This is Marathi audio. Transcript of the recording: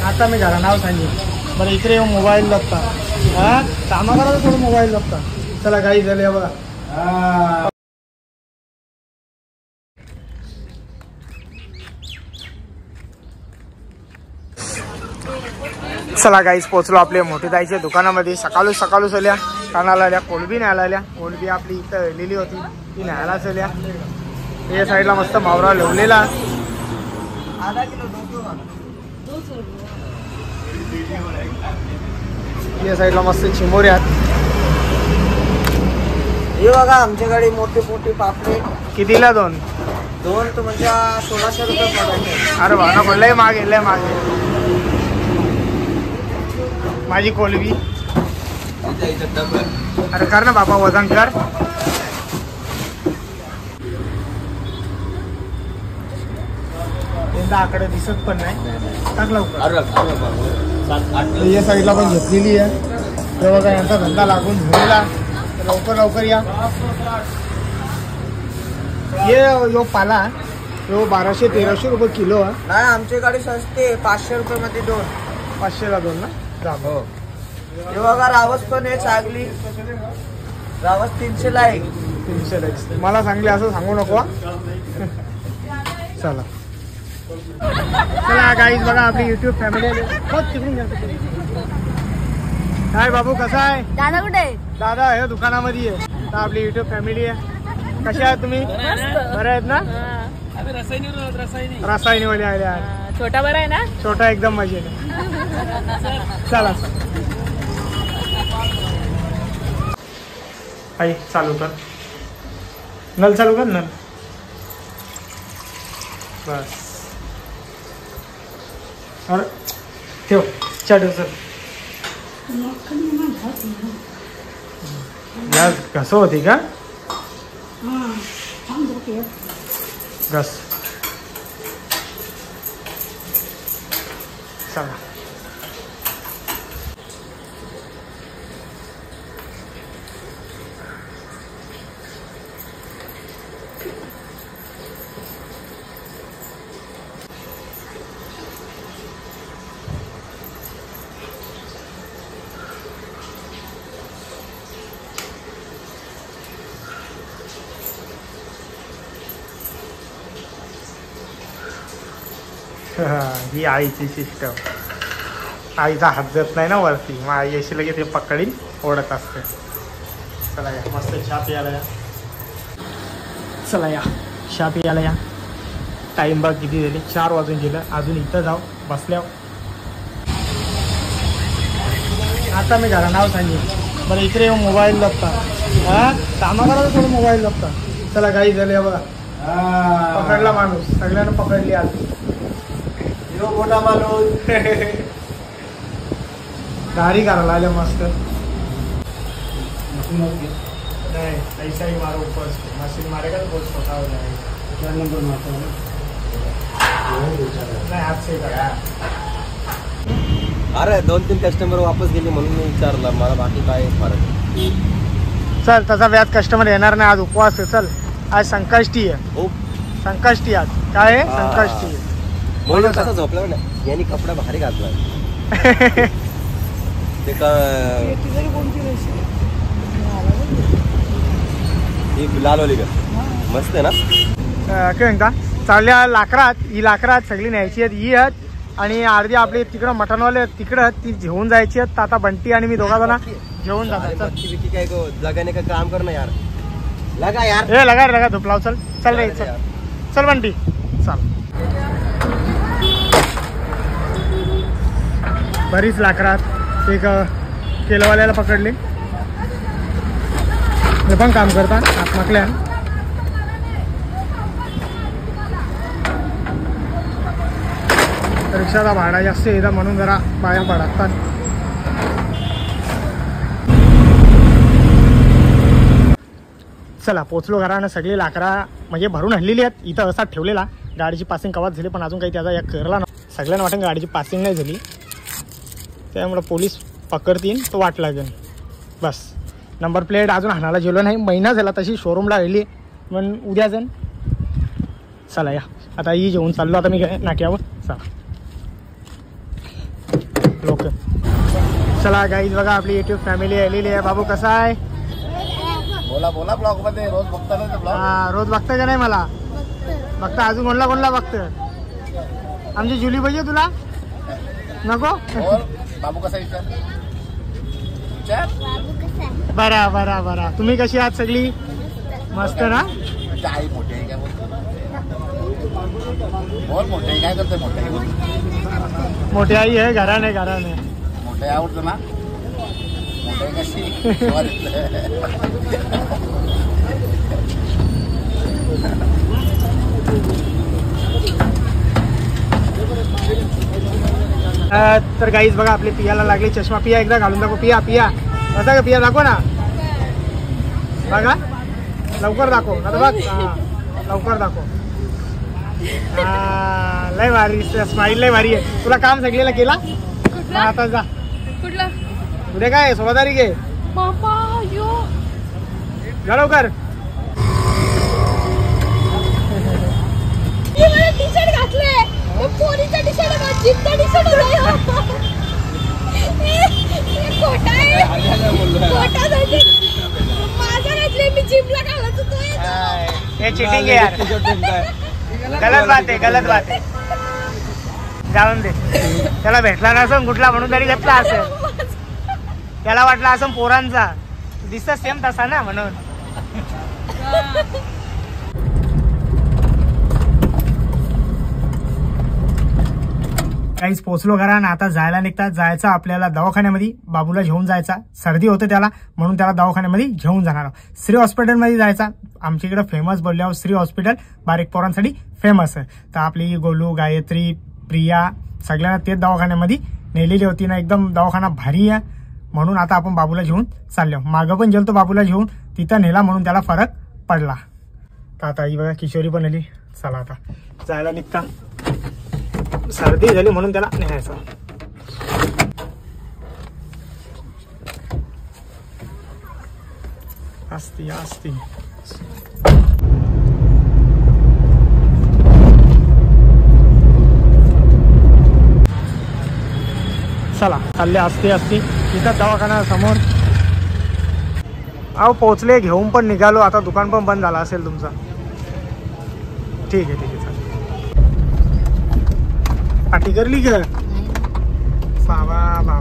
आता मी घरा नाव सांगितलं बरं इकडे येऊन मोबाईल लागता हा कामा करायला थोडं मोबाईल लागता चला काही झालं बघा चला गाईस पोचलो आपल्या मोठी ताईच्या दुकानामध्ये सकाळू चल्या कानाला आल्या कोलबी न्यायला आल्या कोलबी आपली इथं लिहिली होती ती न्यायला चल्या या साईडला मस्त मावरा लावलेला या साईडला मस्त चिमोरे आहेत हे बघा आमच्याकडे मोठे मोठे पापडे कितीला दोन तर म्हणजे 1600 रुपये पडले अरे भावना पडलंय मागे माझी कोलबी अरे कर ना बाबा वजन कर यंदा आकडे दिसत पण नाही टाक लवकर या साईडला पण घेतलेली आहे तेव्हा काय यांचा धंदा लागून झालेला लवकर या ये यो पाला यो 1200-1300 रुपये किलो आहे नाही आमच्याकडे स्वस्ते 500 रुपये मध्ये 2 500ला 2 ना हो हे बघा रावस पण आहे चांगली रावस 300 ला आहे 300 ला मला सांगले असं सांगू नको चला गाईज बघा आपली युट्यूब फॅमिली काय बाबू कसा आहे दादा कुठे आहे दादा हे दुकानामध्ये आहे तर आपली युट्यूब फॅमिली आहे कशा आहात तुम्ही बरे आहेत ना रसायनीवाले आले आहेत छोटा बरा आहे ना छोटा एकदम मजेत चला आई चालू कर नल चालू कर नल बस अरे ठेव चढ सर घस होती का घस चला ही आईची सिस्टम आईचा हात जात नाही ना वरती मग आई अशी लगेच ते पकडीन ओढत असते चला या मस्त चहा प्यायला या चला या चहा प्यायला या टाइम बघ किती झाली 4 वाजून गेलं अजून इथं जाऊ बसल्या आता मी घरा नाव सांगितलं बरं इकडे येऊन मोबाईल लागता हा कामा करायला थोडं मोबाईल लागता चला काही झालं बघा पकडला माणूस सगळ्यांना पकडली आज मोठा माणूस गाडी करायला आल्या मस्त नाही ऐसा ही मारो ऊपर मशीन मारेगा तो बहुत छोटा हो जाएगा क्या नंबर मारता है नहीं हाथ से करा अरे 2-3 कस्टमर वापस गेले म्हणून मी विचारला मला बाकी काय फरक चल तसा व्याज कस्टमर येणार नाही आज उपवास आहे चल आज संकष्टी आहे हो संकष्टी आज काय आहे संकष्टी आहे म्हणून कसा झोपला ना यांनी कपडा भारी घातला ते का ही लालवाली का मस्त आहे ना काय म्हणता चालल्या लाकडात ही लाकडात सगळी न्यायची आहेत ही आहेत आणि अर्धी आपली तिकडं मटणवाले तिकडं ती घेऊन जायची आहेत आता बंटी आणि मी दोघा जण घेऊन जातात काय लगाने का काम करना यार लगा यार ए लगा धूप लाव चल रे चल बंटी चल बरीच लाकडात एक केलवाल्याला पकडले हे पण काम करता आत्माकल्या रिक्षाचा भाडा जास्त येतं म्हणून जरा बाया पडतात चला पोचलो घरानं सगळी लाकडा म्हणजे भरून आणलेली आहेत इथं असा ठेवलेला गाडीची पासिंग कवाच झाली पण अजून काही त्याचा एक करला ना सगळ्यांना वाटेल गाडीची पासिंग नाही झाली त्यामुळे पोलीस पकडतील तो वाट लागेल बस नंबर प्लेट अजून हाणाला गेलो नाही महिना झाला तशी शोरूमला राहिली पण उद्या जाईन चला या आता ही जेवून चाललो आता मी नाक्यावर. चला लोक चला गाईज बघा आपली युट्यूब फॅमिली आलेली आहे. बाबू कसा आहे? बोला बोला ब्लॉग मध्ये रोज बघता ना ब्लॉग. हा रोज बघतं का नाही मला बघता अजून कोणला बघतं. आमची जुली पाहिजे तुला नको. बाबू कसा विचार बरा बरा बरा. तुम्ही कशी आहात सगळी? मस्त ना. आई मोठे आहे काय बोल मोठे काय करते मोठे मोठी आई आहे घराने मोठे आवडतं ना मोठे कशी तर गाईज बघा आपली पियाला लागली चष्मा. पिया एकदा घालून दाखव. पिया कसा का पिया दाखव ना बघा लवकर दाखव आता बघ. लवकर दाखव. लय भारी स्माईल लय भारी आहे. तुला काम सगळेला केला आता जा. कुठला उद्या काय 16 तारीख आहे. जा लवकर. टी शर्ट घातले पोरीचा टी शर्ट जिमचा टी शर्ट खोटा आहे खोटा जायचे माझा घातले मी जिमला घालत होतो. हे चिटिंग आहे यार. गलत बात आहे. जाऊन दे. त्याला भेटला नसेल कुठला म्हणून तरी घेतला असेल. त्याला वाटला असं पोरांचा दिसत सेम तसा ना म्हणून. काहीच पोचलो घरा आणि आता जायला निघतात. जायचं आपल्याला दवाखान्यामध्ये. बाबूला घेऊन जायचा. सर्दी होते त्याला म्हणून त्याला दवाखान्यामध्ये घेऊन जाणार. श्री हॉस्पिटलमध्ये जायचा. आमच्या इकडे फेमस बोलल्यावर श्री हॉस्पिटल बारीक पोरांसाठी फेमस आहे. तर आपली गोलू गायत्री प्रिया सगळ्यांना तेच दवाखान्यामध्ये नेलेली होती ना. एकदम दवाखाना भारी आहे म्हणून आता आपण बाबूला घेऊन चाललो. मागं पण गेलतो बाबूला घेऊन तिथं नेला म्हणून त्याला फरक पडला. तर आता ही बघा किशोरी पण आली. चला आता जायला निघता. सर्दी झाली म्हणून त्याला न्यायचं. असती चला चालले असती तिथं दवाखाना समोर. अहो पोचले घेऊन पण निघालो. आता दुकान पण बंद झाला असेल तुमचा. ठीक आहे चालेल. पाठी करली का बाबा